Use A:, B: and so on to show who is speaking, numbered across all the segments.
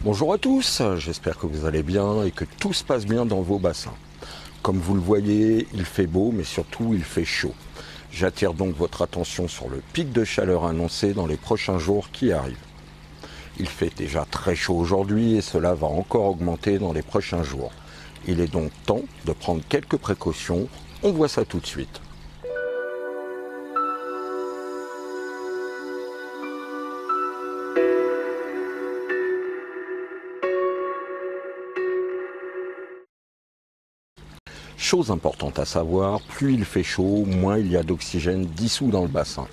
A: Bonjour à tous, j'espère que vous allez bien et que tout se passe bien dans vos bassins. Comme vous le voyez, il fait beau mais surtout il fait chaud. J'attire donc votre attention sur le pic de chaleur annoncé dans les prochains jours qui arrivent. Il fait déjà très chaud aujourd'hui et cela va encore augmenter dans les prochains jours. Il est donc temps de prendre quelques précautions, on voit ça tout de suite. Chose importante à savoir, plus il fait chaud, moins il y a d'oxygène dissous dans le bassin.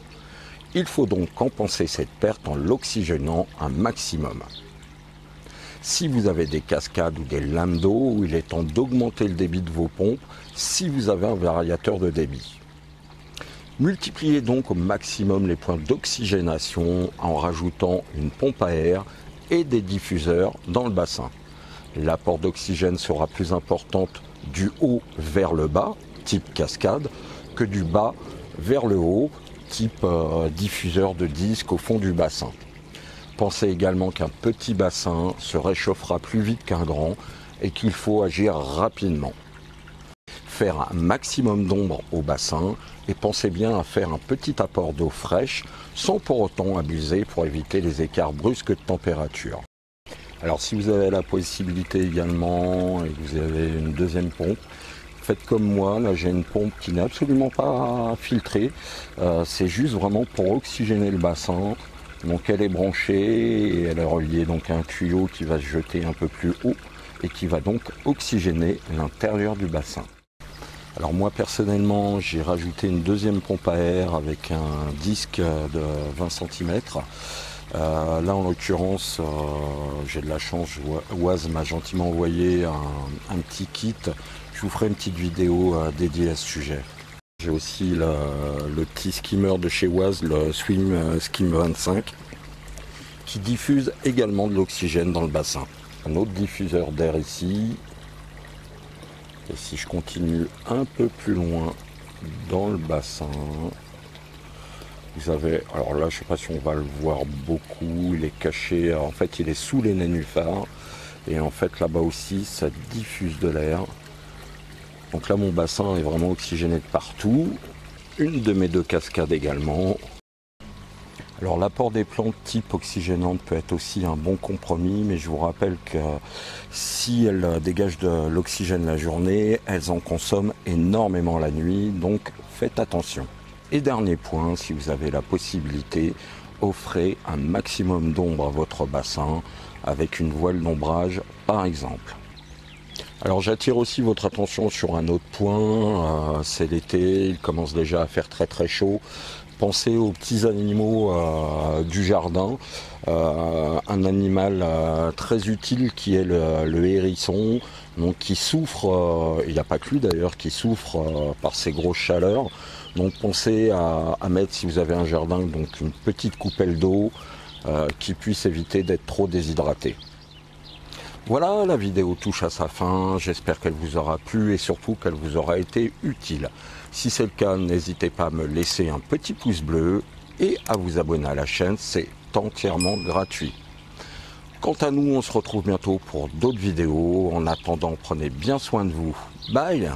A: Il faut donc compenser cette perte en l'oxygénant un maximum. Si vous avez des cascades ou des lames d'eau, il est temps d'augmenter le débit de vos pompes si vous avez un variateur de débit. Multipliez donc au maximum les points d'oxygénation en rajoutant une pompe à air et des diffuseurs dans le bassin. L'apport d'oxygène sera plus importante du haut vers le bas, type cascade, que du bas vers le haut, type diffuseur de disque au fond du bassin. Pensez également qu'un petit bassin se réchauffera plus vite qu'un grand et qu'il faut agir rapidement. Faire un maximum d'ombre au bassin et pensez bien à faire un petit apport d'eau fraîche sans pour autant abuser pour éviter les écarts brusques de température. Alors si vous avez la possibilité également et que vous avez une deuxième pompe, faites comme moi, là j'ai une pompe qui n'est absolument pas filtrée, c'est juste vraiment pour oxygéner le bassin. Donc elle est branchée et elle est reliée donc à un tuyau qui va se jeter un peu plus haut et qui va donc oxygéner l'intérieur du bassin. Alors moi personnellement j'ai rajouté une deuxième pompe à air avec un disque de 20 cm. Là en l'occurrence j'ai de la chance, Oise m'a gentiment envoyé un petit kit. Je vous ferai une petite vidéo dédiée à ce sujet. J'ai aussi le petit skimmer de chez Oise, le Swim Skim 25, qui diffuse également de l'oxygène dans le bassin. Un autre diffuseur d'air ici. Et si je continue un peu plus loin dans le bassin, vous avez, alors là je ne sais pas si on va le voir beaucoup, il est caché, en fait il est sous les nénuphars. Et en fait là-bas aussi ça diffuse de l'air. Donc là mon bassin est vraiment oxygéné de partout. Une de mes deux cascades également. Alors l'apport des plantes type oxygénante peut être aussi un bon compromis, mais je vous rappelle que si elles dégagent de l'oxygène la journée, elles en consomment énormément la nuit, donc faites attention. Et dernier point, si vous avez la possibilité, offrez un maximum d'ombre à votre bassin avec une voile d'ombrage par exemple. Alors j'attire aussi votre attention sur un autre point, c'est l'été, il commence déjà à faire très très chaud. Pensez aux petits animaux du jardin, un animal très utile qui est le hérisson, donc qui souffre, il n'y a pas que lui d'ailleurs, qui souffre par ces grosses chaleurs. Donc pensez à mettre, si vous avez un jardin, donc une petite coupelle d'eau qui puisse éviter d'être trop déshydraté. Voilà, la vidéo touche à sa fin, j'espère qu'elle vous aura plu et surtout qu'elle vous aura été utile. Si c'est le cas, n'hésitez pas à me laisser un petit pouce bleu et à vous abonner à la chaîne, c'est entièrement gratuit. Quant à nous, on se retrouve bientôt pour d'autres vidéos. En attendant, prenez bien soin de vous. Bye!